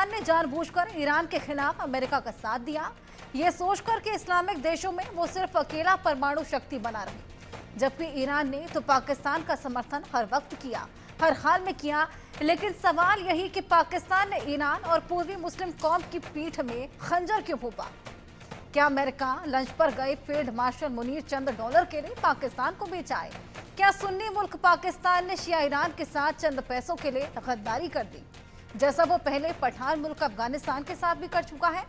पाकिस्तान ने जानबूझकर ईरान के खिलाफ अमेरिका का साथ दिया, ये सोचकर कि इस्लामिक देशों में वो सिर्फ अकेला परमाणु शक्ति बना रहे, जबकि ईरान ने तो पाकिस्तान का समर्थन हर वक्त किया, हर हाल में किया। लेकिन सवाल यही कि पाकिस्तान ने ईरान और पूर्वी मुस्लिम कौम की पीठ में खंजर क्यों भोंका? क्या अमेरिका लंच पर गए फील्ड मार्शल मुनीर चंद डॉलर के लिए पाकिस्तान को बेचा है? क्या सुन्नी मुल्क पाकिस्तान ने शिया ईरान के साथ चंद पैसों के लिए गद्दारी कर दी, जैसा वो पहले पठान मुल्क अफगानिस्तान के साथ भी कर चुका है?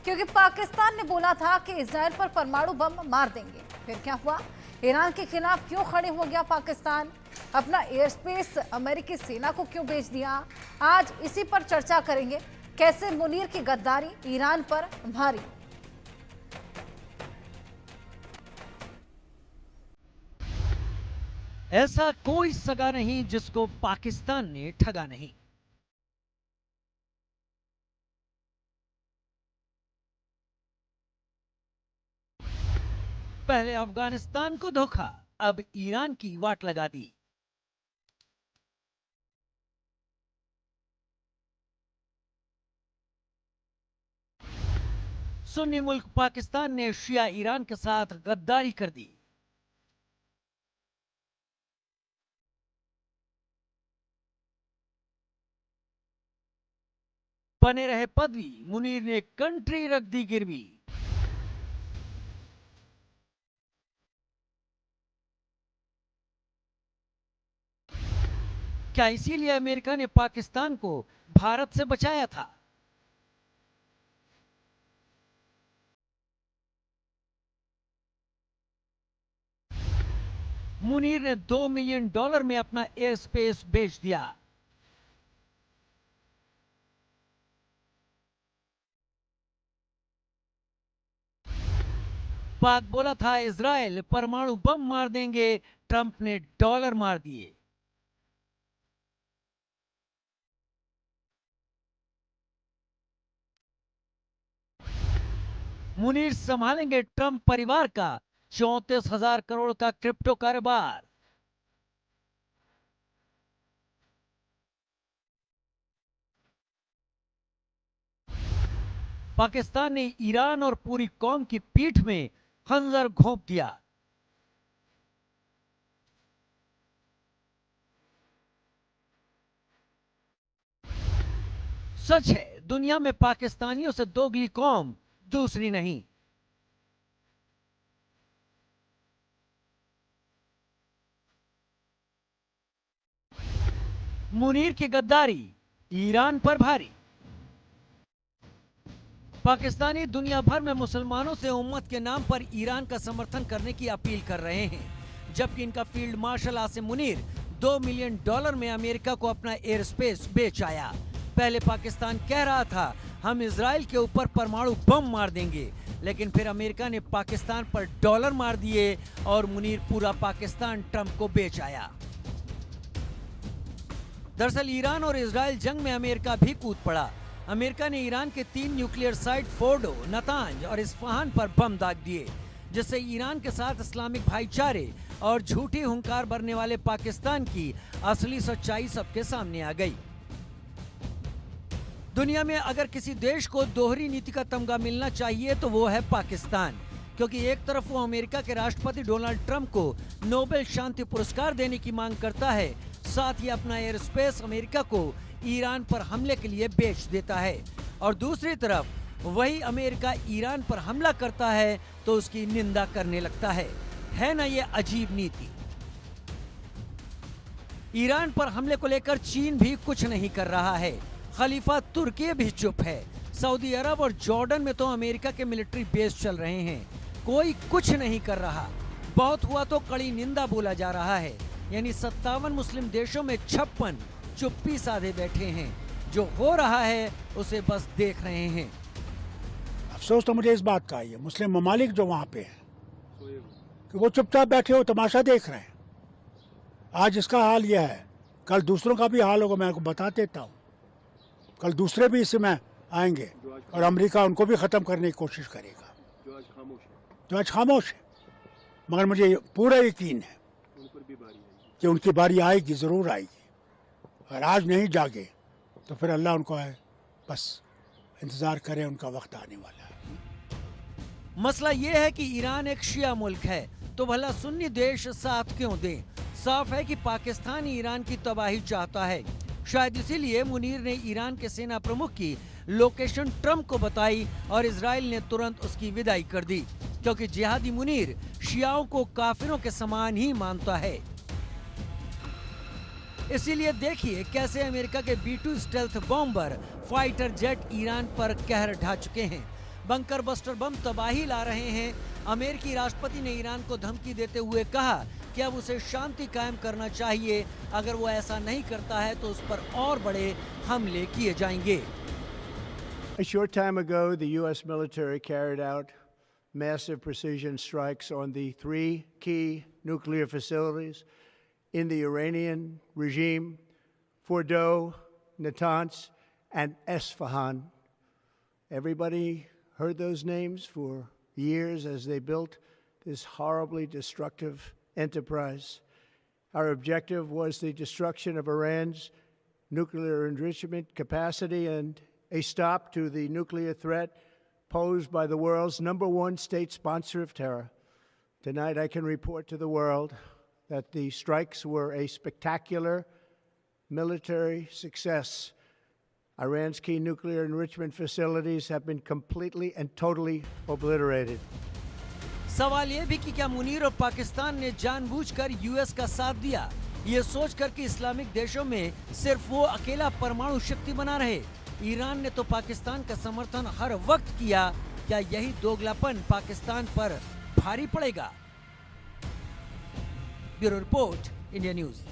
क्योंकि पाकिस्तान ने बोला था कि इजराइल पर परमाणु बम मार देंगे, फिर क्या हुआ? ईरान के खिलाफ क्यों खड़े हो गया पाकिस्तान? अपना एयर स्पेस अमेरिकी सेना को क्यों बेच दिया? आज इसी पर चर्चा करेंगे। कैसे मुनीर की गद्दारी ईरान पर भारी? ऐसा कोई सगा नहीं जिसको पाकिस्तान ने ठगा नहीं। पहले अफगानिस्तान को धोखा, अब ईरान की वाट लगा दी। सुन्नी मुल्क पाकिस्तान ने शिया ईरान के साथ गद्दारी कर दी। बने रहे पदवी, मुनीर ने कंट्री रख दी गिरवी। क्या इसीलिए अमेरिका ने पाकिस्तान को भारत से बचाया था? मुनीर ने $2 मिलियन में अपना एयर स्पेस बेच दिया। पाक बोला था इजराइल परमाणु बम मार देंगे, ट्रंप ने डॉलर मार दिए। मुनीर संभालेंगे ट्रंप परिवार का 34,000 करोड़ का क्रिप्टो कारोबार। पाकिस्तान ने ईरान और पूरी कौम की पीठ में खंजर घोंप दिया। सच है, दुनिया में पाकिस्तानियों से दोगली कौम दूसरी नहीं। मुनीर की गद्दारी ईरान पर भारी। पाकिस्तानी दुनिया भर में मुसलमानों से उम्मत के नाम पर ईरान का समर्थन करने की अपील कर रहे हैं, जबकि इनका field marshal Asim Munir $2 million में अमेरिका को अपना एयर स्पेस बेच आया। पहले पाकिस्तान कह रहा था हम इजराइल के ऊपर परमाणु बम मार देंगे, लेकिन फिर अमेरिका ने पाकिस्तान पर डॉलर मार दिए और मुनीर पूरा पाकिस्तान ट्रंप को बेच आया। दरअसल ईरान और इजराइल जंग में अमेरिका भी कूद पड़ा। अमेरिका ने ईरान के 3 न्यूक्लियर साइट फोर्डो, नतांज और इस्फहान पर बम दाग दिए, जिससे ईरान के साथ इस्लामिक भाईचारे और झूठी हुंकार भरने वाले पाकिस्तान की असली सच्चाई सबके सामने आ गई। दुनिया में अगर किसी देश को दोहरी नीति का तमगा मिलना चाहिए तो वो है पाकिस्तान, क्योंकि एक तरफ वो अमेरिका के राष्ट्रपति डोनाल्ड ट्रंप को नोबेल शांति पुरस्कार देने की मांग करता है, साथ ही अपना एयर स्पेस अमेरिका को ईरान पर हमले के लिए बेच देता है, और दूसरी तरफ वही अमेरिका ईरान पर हमला करता है तो उसकी निंदा करने लगता है ना ये अजीब नीति? ईरान पर हमले को लेकर चीन भी कुछ नहीं कर रहा है, खलीफा तुर्की भी चुप है, सऊदी अरब और जॉर्डन में तो अमेरिका के मिलिट्री बेस चल रहे हैं, कोई कुछ नहीं कर रहा। बहुत हुआ तो कड़ी निंदा बोला जा रहा है, यानी 57 मुस्लिम देशों में 56 चुप्पी साधे बैठे हैं, जो हो रहा है उसे बस देख रहे हैं। अफसोस तो मुझे इस बात का ही है, मुस्लिम ममालिक जो वहाँ पे हैं कि वो चुपचाप बैठे हो, तमाशा देख रहे हैं। आज इसका हाल यह है, कल दूसरों का भी हाल होगा, मैं आपको बता देता हूँ। कल दूसरे भी इसमें आएंगे और अमेरिका उनको भी ख़त्म करने की कोशिश करेगा, जो आज खामोश है। मगर मुझे पूरा यकीन है कि उनकी बारी आएगी, ज़रूर आएगी। अगर आज नहीं जागे तो फिर अल्लाह उनको है बस इंतज़ार करें, उनका वक्त आने वाला है। मसला ये है कि ईरान एक शिया मुल्क है, तो भला सुन्नी देश साथ क्यों दें? साफ है कि पाकिस्तान ईरान की तबाही चाहता है। शायद इसीलिए मुनीर ने ईरान के सेना प्रमुख की लोकेशन ट्रंप को बताई और इजराइल ने तुरंत उसकी विदाई कर दी, क्योंकि जिहादी मुनीर शियाओं को काफिरों के समान ही मानता है। इसीलिए देखिए कैसे अमेरिका के B-2 stealth bomber fighter jet Iran पर कहर ढा चुके हैं। बंकर बस्टर बम तबाही ला रहे हैं। अमेरिकी राष्ट्रपति ने ईरान को धमकी देते हुए कहा कि अब उसे शांति कायम करना चाहिए, अगर वो ऐसा नहीं करता है तो उस पर और बड़े हमले किए जाएंगे। A short time ago, the U.S. military carried out massive precision strikes on the 3 key nuclear facilities in the Iranian regime: Fordow, Natanz, and Esfahan. Everybody heard those names for years as they built this horribly destructive enterprise. Our objective was the destruction of Iran's nuclear enrichment capacity and a stop to the nuclear threat posed by the world's #1 state sponsor of terror. Tonight I can report to the world that the strikes were a spectacular military success. Iran's key nuclear enrichment facilities have been completely and totally obliterated. सवाल ये भी कि क्या मुनीर और पाकिस्तान ने जानबूझकर US का साथ दिया, ये सोचकर कि इस्लामिक देशों में सिर्फ वो अकेला परमाणु शक्ति बना रहे? ईरान ने तो पाकिस्तान का समर्थन हर वक्त किया। क्या यही दोगलापन पाकिस्तान पर भारी पड़ेगा? Bureau report, India news.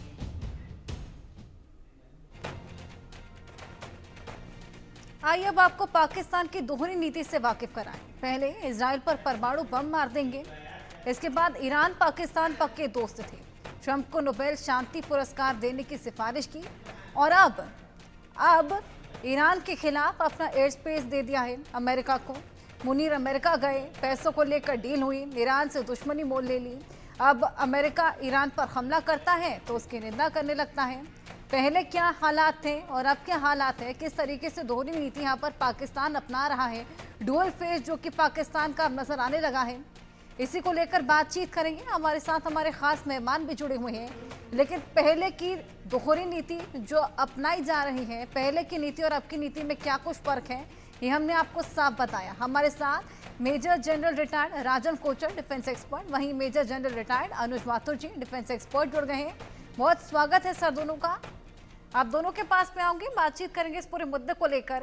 आइए अब आपको पाकिस्तान की दोहरी नीति से वाकिफ कराएं। पहले इजराइल पर परमाणु बम मार देंगे, इसके बाद ईरान पाकिस्तान पक्के दोस्त थे। ट्रंप को नोबेल शांति पुरस्कार देने की सिफारिश की और अब ईरान के खिलाफ अपना एयर स्पेस दे दिया है अमेरिका को। मुनीर अमेरिका गए, पैसों को लेकर डील हुई, ईरान से दुश्मनी मोल ले ली। अब अमेरिका ईरान पर हमला करता है तो उसकी निंदा करने लगता है। पहले क्या हालात थे और अब क्या हालात है, किस तरीके से दोहरी नीति यहाँ पर पाकिस्तान अपना रहा है, डुअल फेस जो कि पाकिस्तान का अब नजर आने लगा है, इसी को लेकर बातचीत करेंगे। हमारे साथ हमारे खास मेहमान भी जुड़े हुए हैं। लेकिन पहले की दोहरी नीति जो अपनाई जा रही है, पहले की नीति और अब की नीति में क्या कुछ फर्क है, ये हमने आपको साफ बताया। हमारे साथ मेजर जनरल रिटायर्ड राजन कोचर, डिफेंस एक्सपर्ट, वहीं मेजर जनरल रिटायर्ड अनुज माथुर जी, डिफेंस एक्सपर्ट जुड़ गए हैं। बहुत स्वागत है सर दोनों का। आप दोनों के पास में आऊंगी, बातचीत करेंगे इस पूरे मुद्दे को लेकर।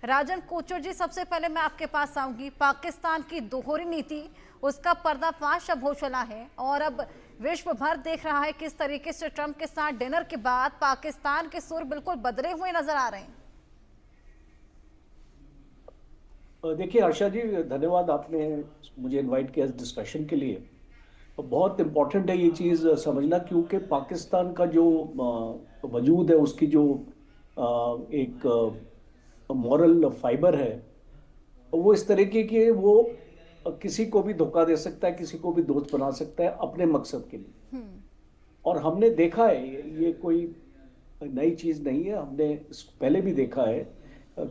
राजन कोचर जी, सबसे पहले मैं आपके पास आऊंगी। पाकिस्तान की दोहरी नीति, उसका पर्दाफाश अब हो चला है और अब विश्व भर देख रहा है किस तरीके से ट्रंप के साथ डिनर के बाद पाकिस्तान के सुर बिल्कुल बदले हुए नजर आ रहे हैं। देखिए आशा जी, धन्यवाद, आपने मुझे इनवाइट किया इस डिस्कशन के लिए। बहुत इम्पॉर्टेंट है ये चीज़ समझना, क्योंकि पाकिस्तान का जो वजूद है, उसकी जो एक मॉरल फाइबर है, वो इस तरीके की वो किसी को भी धोखा दे सकता है, किसी को भी दोस्त बना सकता है अपने मकसद के लिए। और हमने देखा है, ये कोई नई चीज़ नहीं है, हमने पहले भी देखा है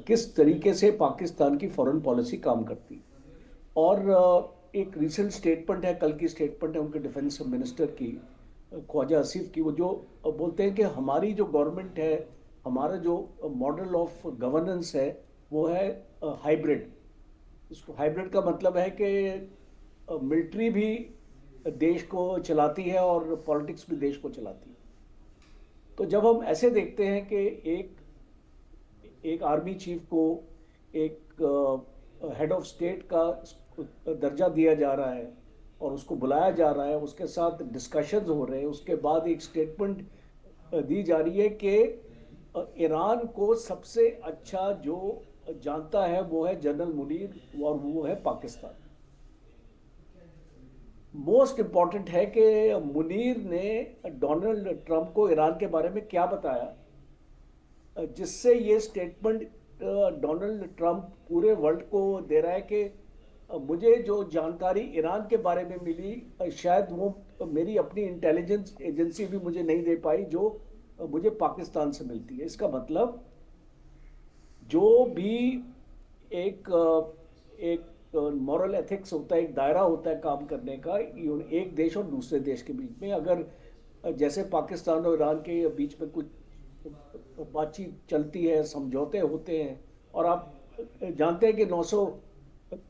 किस तरीके से पाकिस्तान की फॉरेन पॉलिसी काम करती है। और एक रिसेंट स्टेटमेंट है, कल की स्टेटमेंट है उनके डिफेंस मिनिस्टर की, ख्वाजा आसिफ की, वो जो बोलते हैं कि हमारी जो गवर्नमेंट है, हमारा जो मॉडल ऑफ गवर्नेंस है, वो है हाइब्रिड। इसको हाइब्रिड का मतलब है कि मिलिट्री भी देश को चलाती है और पॉलिटिक्स भी देश को चलाती है। तो जब हम ऐसे देखते हैं कि एक आर्मी चीफ को एक हेड ऑफ स्टेट का दर्जा दिया जा रहा है और उसको बुलाया जा रहा है, उसके साथ डिस्कशंस हो रहे हैं, उसके बाद एक स्टेटमेंट दी जा रही है कि ईरान को सबसे अच्छा जो जानता है वो है जनरल मुनीर और वो है पाकिस्तान। मोस्ट इम्पॉर्टेंट है कि मुनीर ने डोनाल्ड ट्रंप को ईरान के बारे में क्या बताया, जिससे ये स्टेटमेंट डोनाल्ड ट्रंप पूरे वर्ल्ड को दे रहा है कि मुझे जो जानकारी ईरान के बारे में मिली, शायद वो मेरी अपनी इंटेलिजेंस एजेंसी भी मुझे नहीं दे पाई जो मुझे पाकिस्तान से मिलती है। इसका मतलब जो भी एक एक मॉरल एथिक्स होता है, एक दायरा होता है काम करने का, एक देश और दूसरे देश के बीच में, अगर जैसे पाकिस्तान और ईरान के बीच में कुछ बातचीत चलती है, समझौते होते हैं, और आप जानते हैं कि 900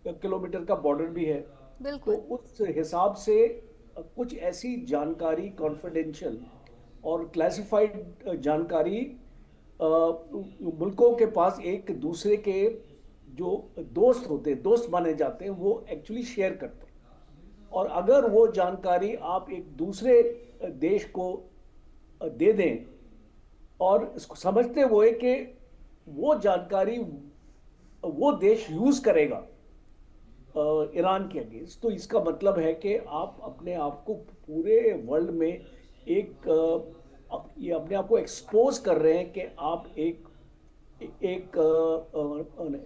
किलोमीटर का बॉर्डर भी है, तो बिल्कुल। उस हिसाब से कुछ ऐसी जानकारी कॉन्फिडेंशियल और क्लासिफाइड जानकारी मुल्कों के पास एक दूसरे के जो दोस्त होते हैं, दोस्त माने जाते हैं, वो एक्चुअली शेयर करते हैं। और अगर वो जानकारी आप एक दूसरे देश को दे दें और इसको समझते हुए कि वो जानकारी वो देश यूज करेगा ईरान के अगेंस्ट, तो इसका मतलब है कि आप अपने आप को पूरे वर्ल्ड में ये अपने आप को एक्सपोज कर रहे हैं कि आप एक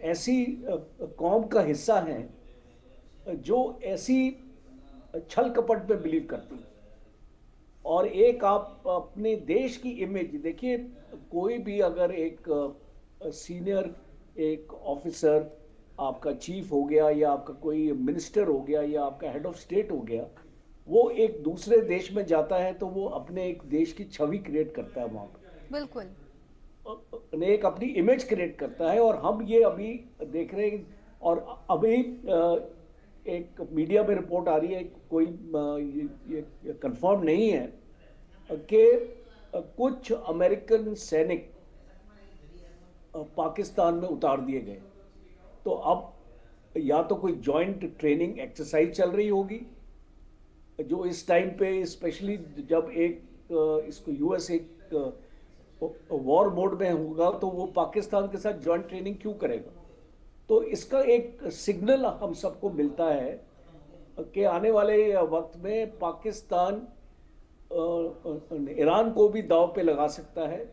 ऐसी कौम का हिस्सा हैं जो ऐसी छल कपट में बिलीव करती है। और एक आप अपने देश की इमेज देखिए, कोई भी अगर एक सीनियर एक ऑफिसर, आपका चीफ हो गया या आपका कोई मिनिस्टर हो गया या आपका हेड ऑफ स्टेट हो गया, वो एक दूसरे देश में जाता है तो वो अपने एक देश की छवि क्रिएट करता है वहां पर, बिल्कुल। एक अपनी इमेज क्रिएट करता है। और हम ये अभी देख रहे हैं, और अभी एक मीडिया में रिपोर्ट आ रही है, कोई ये कंफर्म नहीं है, कि कुछ अमेरिकन सैनिक पाकिस्तान में उतार दिए गए। तो अब या तो कोई जॉइंट ट्रेनिंग एक्सरसाइज चल रही होगी, जो इस टाइम पे स्पेशली जब इसको यूएस एक वॉर मोड में होगा, तो वो पाकिस्तान के साथ जॉइंट ट्रेनिंग क्यों करेगा। तो इसका एक सिग्नल हम सबको मिलता है कि आने वाले वक्त में पाकिस्तान ईरान को भी दांव पे लगा सकता है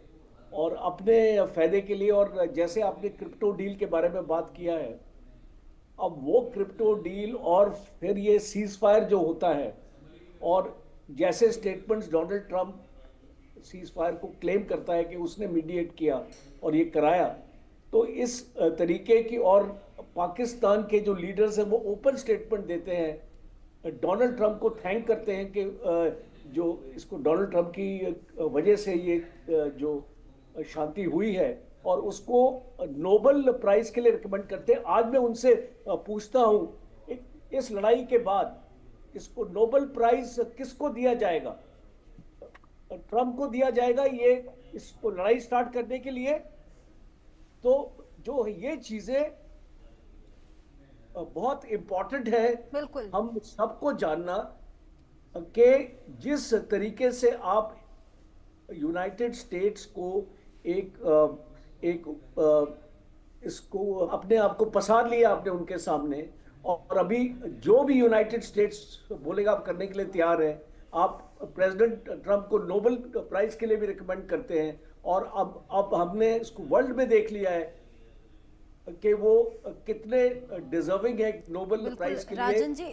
और अपने फायदे के लिए। और जैसे आपने क्रिप्टो डील के बारे में बात किया है, अब वो क्रिप्टो डील और फिर ये सीज फायर जो होता है, और जैसे statements Donald Trump cease fire को क्लेम करता है कि उसने मीडिएट किया और ये कराया, तो इस तरीके की, और पाकिस्तान के जो लीडर्स हैं वो ओपन स्टेटमेंट देते हैं, डोनाल्ड ट्रंप को थैंक करते हैं कि जो इसको डोनाल्ड ट्रंप की वजह से ये जो शांति हुई है, और उसको नोबेल प्राइज के लिए रिकमेंड करते हैं। आज मैं उनसे पूछता हूं, इस लड़ाई के बाद इसको नोबेल प्राइज किसको दिया जाएगा? ट्रंप को दिया जाएगा ये इसको लड़ाई स्टार्ट करने के लिए? तो जो ये चीजें बहुत इंपॉर्टेंट है बिल्कुल। हम सबको जानना, कि जिस तरीके से आप यूनाइटेड स्टेट्स को इसको अपने आप को पसार लिया आपने उनके सामने, और अभी जो भी यूनाइटेड स्टेट्स बोलेगा आप करने के लिए तैयार है। आप प्रेसिडेंट ट्रंप को नोबेल प्राइज के लिए भी रिकमेंड करते हैं, और अब हमने इसको वर्ल्ड में देख लिया है कि वो कितने डिजर्विंग है नोबेल प्राइज के लिए। राजन जी,